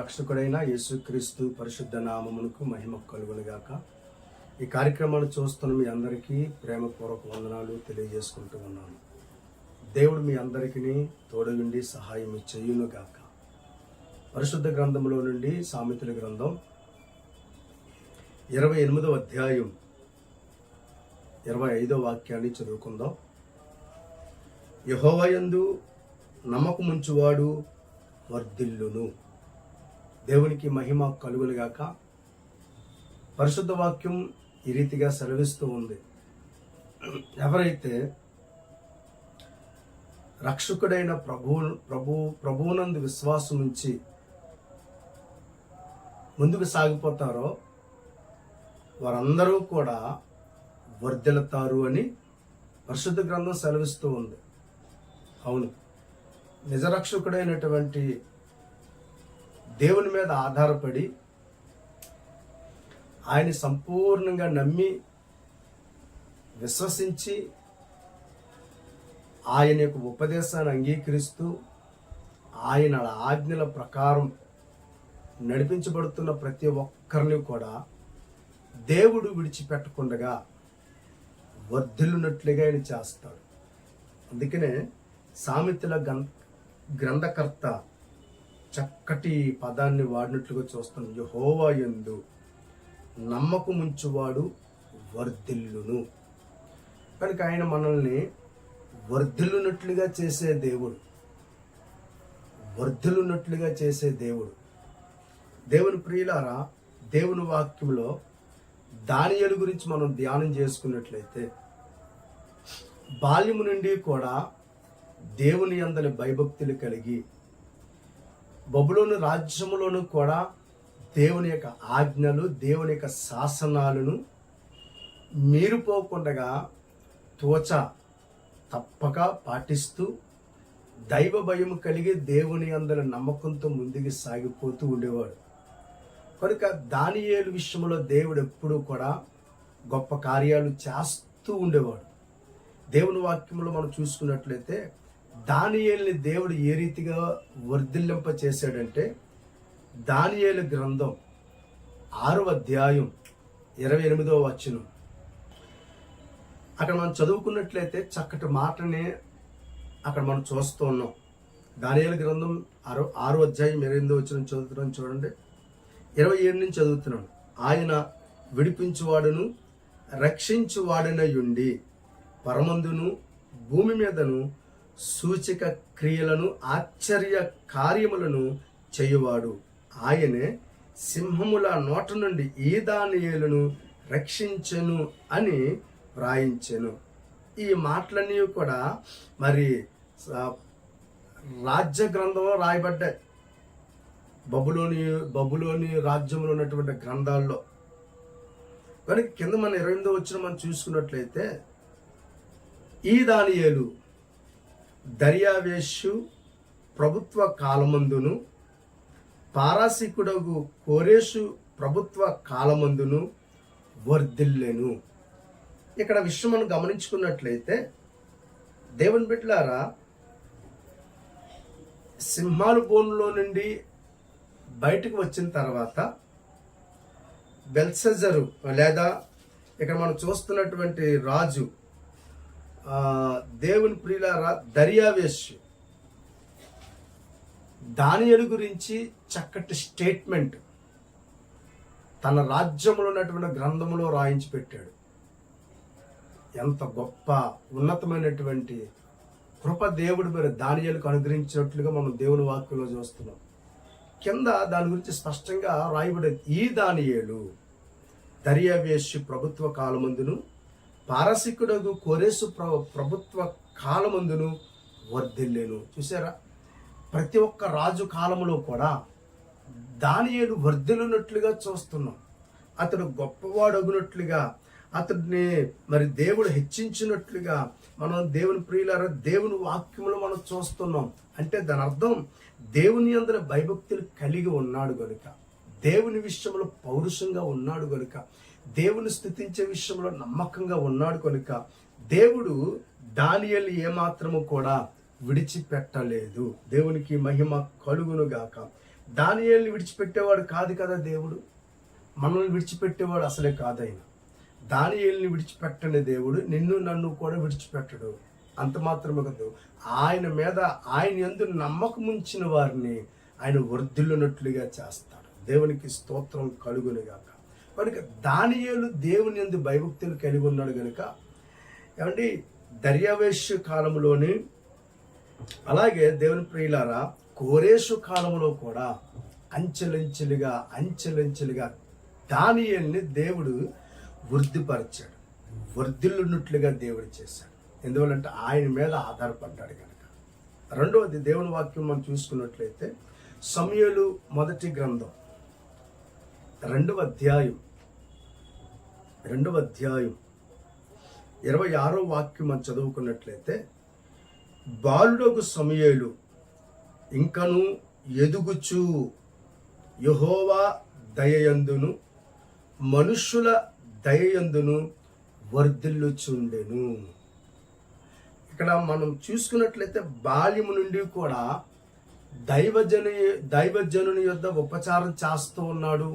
రక్షకుడైన యేసుక్రీస్తు పరిశుద్ధ నామమునకు మహిమ కలుగునుగాక. ఈ కార్యక్రమాన్ని చూస్తున్న మీ అందరికీ ప్రేమపూర్వక వందనాలు తెలియజేసుకుంటూ ఉన్నాను. దేవుడు మీ అందరికీ తోడుగుండి సహాయం చేయునుగాక. పరిశుద్ధ గ్రంథంలో నుండి సామెతల గ్రంథం 28వ అధ్యాయం 25వ వాక్యాన్ని చదువుకుందాం. యెహోవాయందు నమ్మకముంచువాడు వర్ధిల్లును. దేవునికి మహిమ కలుగునుగాక. పరిశుద్ధ వాక్యం ఈ రీతిగా సెలవిస్తూ ఉంది. ఎవరైతే రక్షకుడైన ప్రభువునందు విశ్వాసం ఉంచి ముందుకు సాగిపోతారో వారందరూ కూడా వర్ధిల్లుతారు అని పరిశుద్ధ గ్రంథం సెలవిస్తూ ఉంది. అవును, నిజరక్షకుడైనటువంటి దేవుని మీద ఆధారపడి ఆయన సంపూర్ణంగా నమ్మి విశ్వసించి ఆయన యొక్క ఉపదేశాన్ని అంగీకరిస్తూ ఆయన ఆజ్ఞల ప్రకారం నడిపించబడుతున్న ప్రతి ఒక్కరిని కూడా దేవుడు విడిచిపెట్టకుండా వర్ధిల్లునట్లుగా ఆయన చేస్తాడు. అందుకనే సామెతల గ్రంథకర్త చక్కటి పదాన్ని వాడినట్లుగా చూస్తాం. యెహోవాయందు నమ్మకముంచువాడు వర్ధిల్లును. కనుక ఆయన మనల్ని వర్ధిల్లునట్లుగా చేసే దేవుడు, వర్ధిల్లునట్లుగా చేసే దేవుడు. దేవుని ప్రియులారా, దేవుని వాక్యంలో దానియేలు గురించి మనం ధ్యానం చేసుకున్నట్లయితే బాల్యము నుండి కూడా దేవుని యందలి భయభక్తులు కలిగి బబులోను రాజ్యములోను కూడా దేవుని యొక్క ఆజ్ఞలు, దేవుని యొక్క శాసనాలను మీరిపోకుండా తోచ తప్పక పాటిస్తూ దైవ భయం కలిగి దేవుని యందలి నమ్మకంతో ముందుకు సాగిపోతూ ఉండేవాడు. కనుక దానియేలు విషయంలో దేవుడు ఎప్పుడూ కూడా గొప్ప కార్యాలు చేస్తూ ఉండేవాడు. దేవుని వాక్యంలో మనం చూసుకున్నట్లయితే దానియేలుని దేవుడు ఏ రీతిగా వర్ధిల్లింప చేశాడంటే, దానియేలు గ్రంథం 6వ అధ్యాయం 28వ వచనం అక్కడ మనం చదువుకున్నట్లయితే చక్కటి మాటని అక్కడ మనం చూస్తూ ఉన్నాం. దానియేలు గ్రంథం 6వ అధ్యాయం 28వ వచనం చదువుతున్నాను చూడండి. 27 నుంచి చదువుతున్నాను. ఆయన విడిపించువాడును రక్షించువాడనయుండి పరమందును భూమి మీదను సూచక క్రియలను ఆశ్చర్య కార్యములను చేయువాడు. ఆయనే సింహముల నోట నుండి ఈ దానియేలును రక్షించెను అని వ్రాయించెను. ఈ మాటలన్నీ కూడా మరి రాజ్య గ్రంథంలో రాయబడ్డాయి. బబులోని రాజ్యంలో ఉన్నటువంటి గ్రంథాల్లో. కానీ కింద మన 28వ వచనం మనం చూసుకున్నట్లయితే, ఈ దానియేలు దర్యావేషు ప్రభుత్వ కాలమందును పారాసికుడగు కోరేషు ప్రభుత్వ కాలమందును వర్ధిల్లెను. ఇక్కడ విషయం మనం గమనించుకున్నట్లయితే, దేవుని బిడ్డలారా, సింహాల బోనులో నుండి బయటకు వచ్చిన తర్వాత బెల్షెజరు లేదా ఇక్కడ మనం చూస్తున్నటువంటి రాజు దేవుని ప్రియులారా దర్యావేషు దానియేలు గురించి చక్కటి స్టేట్మెంట్ తన రాజ్యంలో ఉన్నటువంటి గ్రంథంలో రాయించి పెట్టాడు. ఎంత గొప్ప ఉన్నతమైనటువంటి కృప దేవుడు మరి దానియేలుకు అనుగ్రహించినట్లుగా మనం దేవుని వాక్యంలో చూస్తున్నాం. కింద దాని గురించి స్పష్టంగా రాయబడేది, ఈ దానియేలు దర్యావేషు ప్రభుత్వ కాలమందును పారసికుడగు కోరేసు ప్రభుత్వ కాలమందును వర్ధిల్లెను. చూసారా, ప్రతి ఒక్క రాజు కాలంలో కూడా దానియేలు వర్ధిల్లునట్లుగా చూస్తున్నాం. అతడు గొప్పవాడగునట్లుగా, అతడిని మరి దేవుడు హెచ్చించినట్లుగా మనం దేవుని ప్రియులారా దేవుని వాక్యంలో మనం చూస్తున్నాం. అంటే దాని అర్థం దేవుని యందలి భయభక్తులు కలిగి ఉన్నాడు గనుక, దేవుని విషయంలో పౌరుషంగా ఉన్నాడు గనుక, దేవుని స్తుతించే విషయంలో నమ్మకంగా ఉన్నాడు కనుక దేవుడు దానియేలు ఏమాత్రము కూడా విడిచిపెట్టలేదు. దేవునికి మహిమ కలుగును గాక. దానియేలుని విడిచిపెట్టేవాడు కాదు కదా దేవుడు. మనల్ని విడిచిపెట్టేవాడు అసలే కాదు ఆయన. దానియేలుని విడిచిపెట్టని దేవుడు నిన్ను నన్ను కూడా విడిచిపెట్టడు. అంత మాత్రమే కాదు, ఆయన మీద ఆయన యందు నమ్మకం ఉంచిన వారిని ఆయన వర్ధిల్లునట్లుగా చేస్తాడు. దేవునికి స్తోత్రం కలుగునుగాక. కనుక దానియేలు దేవుని యందు భయభక్తులు కలిగి ఉన్నాడు కనుక ఏమండి దర్యావేషు కాలంలోని, అలాగే దేవుని ప్రియులారా కోరేషు కాలంలో కూడా అంచెలంచెలుగా దానియేలుని దేవుడు వృద్ధిపరిచాడు, వర్ధిల్లున్నట్లుగా దేవుడు చేశాడు. ఎందువల్లంటే ఆయన మీద ఆధారపడ్డాడు కనుక. రెండవది దేవుని వాక్యం మనం చూసుకున్నట్లయితే సమూయేలు మొదటి గ్రంథం 2వ అధ్యాయం 26వ వాక్యం మనం చదువుకున్నట్లయితే, బాలుడగు సమూయేలు ఇంకను ఎదుగుచు యెహోవా దయయందును మనుష్యుల దయయందును వర్ధిల్లుచుండెను. ఇక్కడ మనం చూసుకున్నట్లయితే బాల్యము నుండి కూడా దైవజనుని యొద్ద ఉపచారం చేస్తూ ఉన్నాడు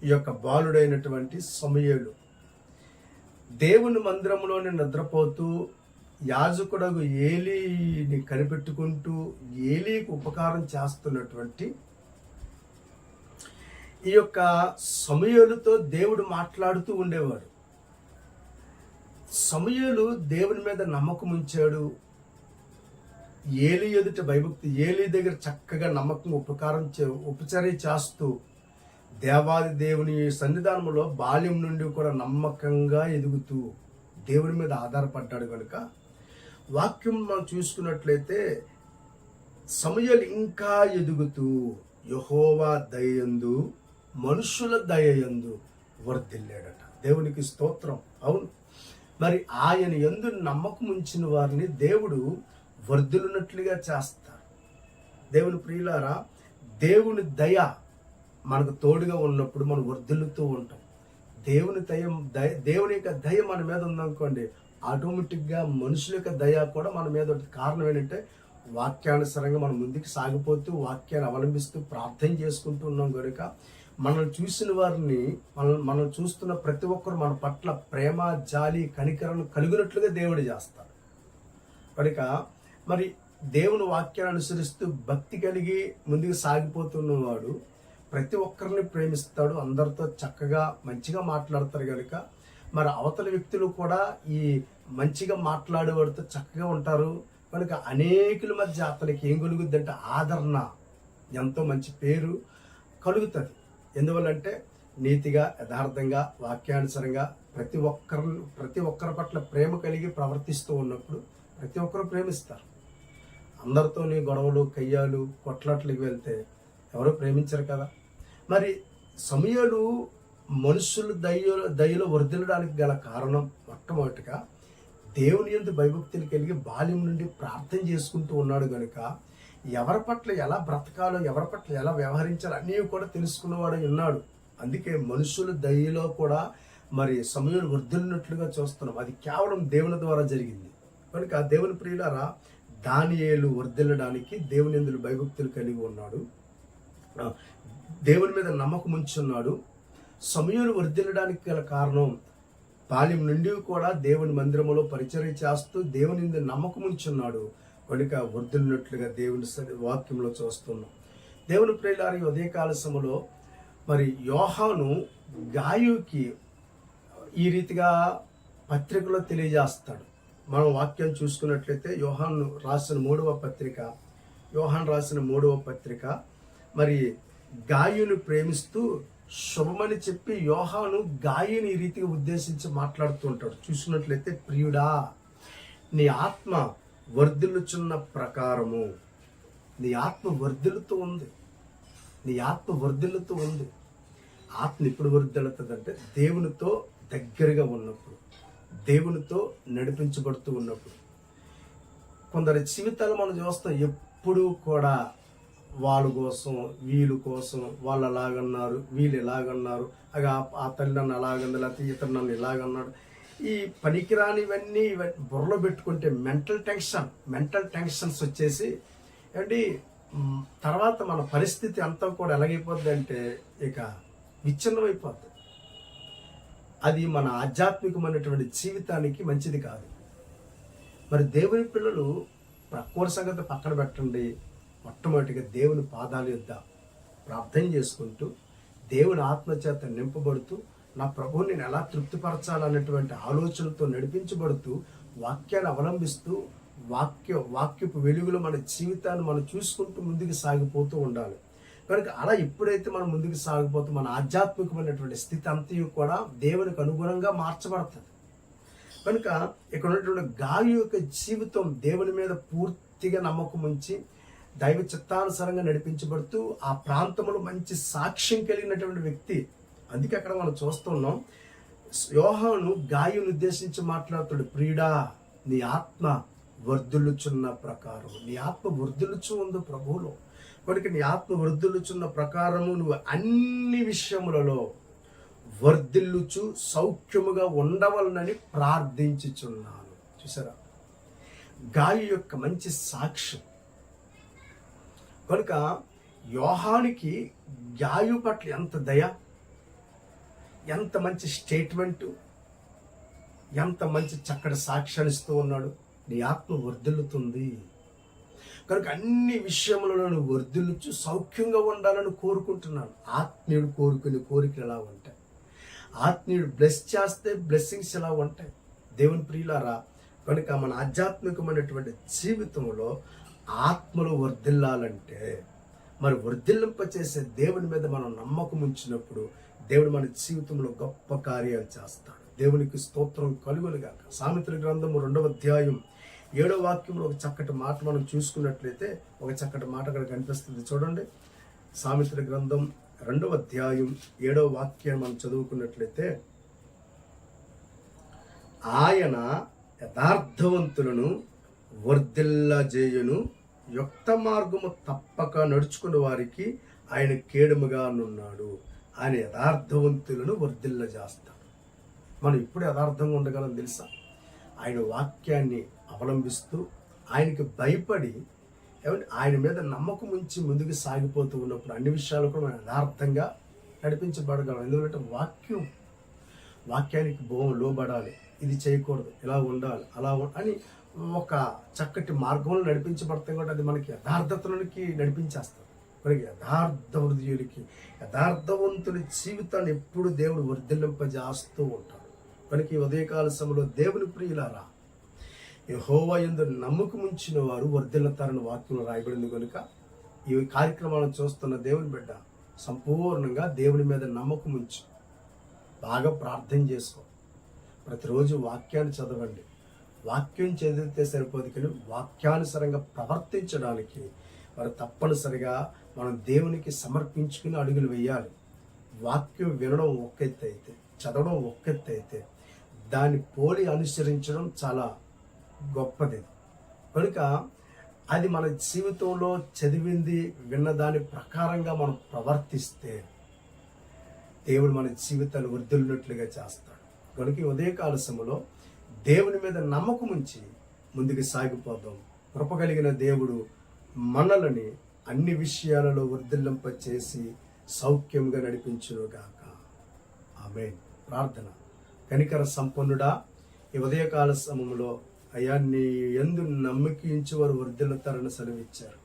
ఈ యొక్క బాలుడైనటువంటి సమూయేలు. దేవుని మందిరంలోనే నిద్రపోతూ యాజకుడగు ఏలీని కనిపెట్టుకుంటూ ఏలీకి ఉపకారం చేస్తున్నటువంటి ఈ యొక్క సమూయేలుతో దేవుడు మాట్లాడుతూ ఉండేవాడు. సమూయేలు దేవుని మీద నమ్మకం ఉంచాడు. ఏలీ ఎదుట భయభక్తి, ఏలీ దగ్గర చక్కగా నమ్మకం ఉపచర్య చేస్తూ దేవాది దేవుని సన్నిధానంలో బాల్యం నుండి కూడా నమ్మకంగా ఎదుగుతూ దేవుని మీద ఆధారపడ్డాడు కనుక వాక్యం మనం చూసుకున్నట్లయితే సమూయేలు ఇంకా ఎదుగుతూ యెహోవా దయయందు మనుషుల దయయందు వర్ధిల్లాడట. దేవునికి స్తోత్రం. అవును, మరి ఆయన యందు నమ్మకం ఉంచిన వారిని దేవుడు వర్ధిల్లునట్లుగా చేస్తారు. దేవుని ప్రియులారా, దేవుని దయ మనకు తోడుగా ఉన్నప్పుడు మనం వర్ధిల్లుతూ ఉంటాం. దేవుని యొక్క దయ మన మీద ఉందనుకోండి, ఆటోమేటిక్గా మనుషుల యొక్క దయ కూడా మన మీద ఉంటుంది. కారణం ఏంటంటే వాక్యానుసారంగా మనం ముందుకు సాగిపోతూ వాక్యాన్ని అవలంబిస్తూ ప్రార్థన చేసుకుంటూ ఉన్నాం కనుక మనల్ని చూసిన వారిని మనం చూస్తున్న ప్రతి ఒక్కరు మన పట్ల ప్రేమ, జాలి, కనికరం కలిగినట్లుగా దేవుడు చేస్తాడు. కనుక మరి దేవుని వాక్యాన్ని అనుసరిస్తూ భక్తి కలిగి ముందుకు సాగిపోతున్నవాడు ప్రతి ఒక్కరిని ప్రేమిస్తాడు, అందరితో చక్కగా మంచిగా మాట్లాడతారు కనుక మరి అవతల వ్యక్తులు కూడా ఈ మంచిగా మాట్లాడేవాడితో చక్కగా ఉంటారు. కనుక అనేకుల మధ్య అతనికి ఏం కలుగుద్ది అంటే ఆదరణ, ఎంతో మంచి పేరు కలుగుతుంది. ఎందువల్లంటే నీతిగా, యథార్థంగా, వాక్యానుసారంగా ప్రతి ఒక్కరి పట్ల ప్రేమ కలిగి ప్రవర్తిస్తూ ఉన్నప్పుడు ప్రతి ఒక్కరు ప్రేమిస్తారు. అందరితోని గొడవలు, కయ్యాలు, కొట్లాట్లకి వెళ్తే ఎవరు ప్రేమించరు కదా. మరి సమూయేలు మనుషులు దయలో వర్ధిల్లడానికి గల కారణం మొట్టమొదటిగా దేవుని యందు భయభక్తులు కలిగి బాల్యం నుండి ప్రార్థన చేసుకుంటూ ఉన్నాడు కనుక ఎవరి పట్ల ఎలా బ్రతకాలో, ఎవరి పట్ల ఎలా వ్యవహరించాలో అన్నీ కూడా తెలుసుకున్నవాడు ఉన్నాడు. అందుకే మనుషుల దయలో కూడా మరి సమూయేలు వర్ధిల్లినట్లుగా చూస్తున్నాం. అది కేవలం దేవుని ద్వారా జరిగింది. కనుక దేవుని ప్రియులారా, దానియేలు వర్ధిల్లడానికి దేవుని యందు భయభక్తులు కలిగి ఉన్నాడు, దేవుని మీద నమ్మకం ఉంచున్నాడు. సమూయేలు వర్ధిల్లడానికి గల కారణం బాల్యం నుండి కూడా దేవుని మందిరములో పరిచర్య చేస్తూ దేవుని యందు నమ్మకం ఉంచున్నాడు కనుక వర్ధిల్లినట్లుగా దేవుని వాక్యంలో చూస్తున్నాం. దేవుని ప్రియులారా, ఈ ఉదయకాల సమయంలో మరి యోహాను గాయుకి ఈ రీతిగా పత్రికలో తెలియజేస్తాడు. మనం వాక్యం చూసుకున్నట్లయితే యోహాను రాసిన మూడవ పత్రిక మరి గాయుని ప్రేమిస్తూ శుభమని చెప్పి యోహాను గాయుని ఈ రీతిగా ఉద్దేశించి మాట్లాడుతూ ఉంటాడు. చూసినట్లయితే, ప్రియుడా, నీ ఆత్మ వర్ధిల్లుచున్న ప్రకారము, నీ ఆత్మ వర్ధిల్లుతూ ఉంది. ఆత్మ ఎప్పుడు వర్ధిల్లుతుందంటే దేవునితో దగ్గరగా ఉన్నప్పుడు, దేవునితో నడిపించబడుతూ ఉన్నప్పుడు. కొందరి జీవితాలు మనం చూస్తాం, ఎప్పుడూ కూడా వాళ్ళ కోసం, వీళ్ళ కోసం, వాళ్ళు అలాగన్నారు, వీళ్ళు ఎలాగన్నారు, ఆ తల్లి నన్ను అలాగంది, లేకపోతే ఇతను నన్ను ఇలాగన్నాడు. ఈ పనికిరానివన్నీ బుర్రలో పెట్టుకుంటే మెంటల్ టెన్షన్స్ వచ్చేసి ఏంటి తర్వాత మన పరిస్థితి అంతా కూడా ఎలాగైపోద్ది అంటే ఇక విచ్ఛిన్నమైపోద్ది. అది మన ఆధ్యాత్మికమైనటువంటి జీవితానికి మంచిది కాదు. మరి దేవుని పిల్లలు ప్రక్కూర సంగతి పక్కన పెట్టండి, మొట్టమొదటిగా దేవుని పాదాల యొద్ద ప్రార్థన చేసుకుంటూ దేవుని ఆత్మచేత నింపబడుతూ నా ప్రభువుని నేను ఎలా తృప్తిపరచాలన్నటువంటి ఆలోచనతో నడిపించబడుతూ వాక్యాన్ని అవలంబిస్తూ వాక్యపు వెలుగులో మన జీవితాన్ని మనం చూసుకుంటూ ముందుకు సాగిపోతూ ఉండాలి. కనుక అలా ఎప్పుడైతే మనం ముందుకు సాగిపోతూ మన ఆధ్యాత్మికమైనటువంటి స్థితి అంతయు కూడా దేవునికి అనుగుణంగా మార్చబడుతుంది. కనుక ఇక్కడ ఉన్నటువంటి గాలి యొక్క జీవితం దేవుని మీద పూర్తిగా నమ్మకం ఉంచి దైవ చిత్తానుసారంగా నడిపించబడుతూ ఆ ప్రాంతంలో మంచి సాక్ష్యం కలిగినటువంటి వ్యక్తి. అందుకే అక్కడ మనం చూస్తున్నాం, యోహాను గాయుని ఉద్దేశించి మాట్లాడుతాడు, ప్రియుడా నీ ఆత్మ వర్ధిల్లుచున్న ప్రకారం, నీ ఆత్మ వర్ధిల్లుచు ఉంది ప్రభువులో. కనుక నీ ఆత్మ వర్ధిల్లుచున్న ప్రకారము నువ్వు అన్ని విషయములలో వర్ధిల్లుచు సౌఖ్యముగా ఉండవలనని ప్రార్థించుచున్నాను. చూసారా, గాయు యొక్క మంచి సాక్ష్యం. కనుక యోహానికి గాయు పట్ల ఎంత దయ, ఎంత మంచి స్టేట్మెంటు, ఎంత మంచి చక్కటి సాక్ష్యాన్ని ఇస్తూ ఉన్నాడు. నీ ఆత్మ వర్ధిల్లుతుంది కనుక అన్ని విషయములలో నువ్వు వర్ధిల్లుచు సౌఖ్యంగా ఉండాలని కోరుకుంటున్నాను. ఆత్మీయుడు కోరుకునే కోరికలు ఎలా ఉంటాయి, ఆత్మీయుడు బ్లెస్ చేస్తే బ్లెస్సింగ్స్ ఎలా ఉంటాయి. దేవుని ప్రియులారా, కనుక మన ఆధ్యాత్మికమైనటువంటి జీవితంలో ఆత్మలో వర్ధిల్లాలంటే మరి వర్ధిల్లింపచేసే దేవుని మీద మనం నమ్మకం ఉంచినప్పుడు దేవుడు మన జీవితంలో గొప్ప కార్యాలు చేస్తాడు. దేవునికి స్తోత్రం కలుగునుగాక. సామెతల గ్రంథము 2వ అధ్యాయం 7వ వాక్యంలో ఒక చక్కటి మాట మనం చూసుకున్నట్లయితే ఒక చక్కటి మాట అక్కడ కనిపిస్తుంది. చూడండి, సామెతల గ్రంథం 2వ అధ్యాయం 7వ వాక్యాన్ని మనం చదువుకున్నట్లయితే, ఆయన యథార్థవంతులను వర్ధిల్లజేయును, యుక్త మార్గము తప్పక నడుచుకున్న వారికి ఆయన కేడముగా నున్నాడు. ఆయన యథార్థవంతులను వర్ధిల్లజేస్తాడు. మనం ఇప్పుడు యథార్థంగా ఉండగలం తెలుసా? ఆయన వాక్యాన్ని అవలంబిస్తూ ఆయనకి భయపడి ఆయన మీద నమ్మకం ఉంచి ముందుకు సాగిపోతూ ఉన్నప్పుడు అన్ని విషయాలు కూడా మనం యథార్థంగా నడిపించబడగలం. ఎందుకంటే వాక్యానికి లోబడాలి, ఇది చేయకూడదు, ఇలా ఉండాలి, అలా అని ఒక చక్కటి మార్గంలో నడిపించబడతాం కూడా అది మనకి యథార్థతలోనికి నడిపించేస్తుంది. మనకి యథార్థ హృదయులకి యథార్థవంతుని జీవితాన్ని ఎప్పుడు దేవుడు వర్ధిల్లింపజేస్తూ ఉంటాడు. మనకి ఉదయకాల సమయంలో దేవుని ప్రియులారా, యెహోవా యందు నమ్మకం ఉంచిన వారు వర్ధిల్లుతారని వాక్యంలో రాయబడింది. కనుక ఈ కార్యక్రమాలను చూస్తున్న దేవుని బిడ్డ సంపూర్ణంగా దేవుని మీద నమ్మకం ఉంచి బాగా ప్రార్థన చేసుకో. ప్రతిరోజు వాక్యాన్ని చదవండి. వాక్యం చదివితే సరిపోదు, కానీ వాక్యానుసారంగా ప్రవర్తించడానికి మరి తప్పనిసరిగా మనం దేవునికి సమర్పించుకుని అడుగులు వేయాలి. వాక్యం వినడం ఒక్క ఎత్తు అయితే, చదవడం ఒక్క ఎత్తు అయితే, దాన్ని పోలి అనుసరించడం చాలా గొప్పది. కనుక అది మన జీవితంలో చదివింది విన్న దాని ప్రకారంగా మనం ప్రవర్తిస్తే దేవుడు మన జీవితాన్ని వర్ధిల్లినట్లుగా చేస్తాడు. కనుక ఉదయకాల సమయంలో దేవుని మీద నమ్మకం ఉంచి ముందుకు సాగిపోదాం. కృప కలిగిన దేవుడు మనలని అన్ని విషయాలలో వర్ధిల్లింప చేసి సౌఖ్యంగా నడిపించునుగాక. ఆమేన్. ప్రార్థన. కనికర సంపన్నుడా, ఈ ఉదయకాల సమయంలో అయ్యా నీ యందు నమ్మకించి వారు వర్ధిల్లుతారని సెలవిచ్చారు.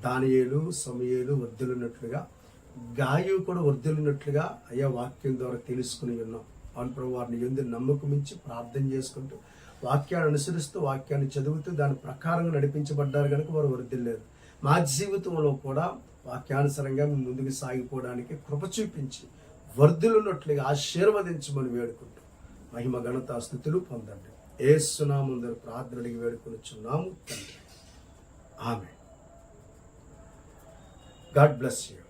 దానియేలు సమూయేలు వర్ధిల్లినట్లుగా గాయు కూడా వర్ధిల్లినట్లుగా అయ్యా వాక్యం ద్వారా తెలుసుకుని ఉన్నాం. అవును ప్రభు, వారిని యందు నమ్మకమించి ప్రార్థన చేసుకుంటూ వాక్యాన్ని అనుసరిస్తూ వాక్యాన్ని చదువుతూ దాని ప్రకారంగా నడిపించబడ్డారు కనుక వారు వర్ధిల్లేరు. మా జీవితంలో కూడా వాక్యానుసారంగా మేము ముందుకు సాగిపోవడానికి కృప చూపించి వర్ధిల్లున్నట్లుగా ఆశీర్వదించమని వేడుకుంటూ మహిమ ఘనత స్తుతులు పొందండి. యేసు నామమున ప్రార్థన అడిగి వేడుకొనుచున్నాము తండ్రి. ఆమేన్. God bless you.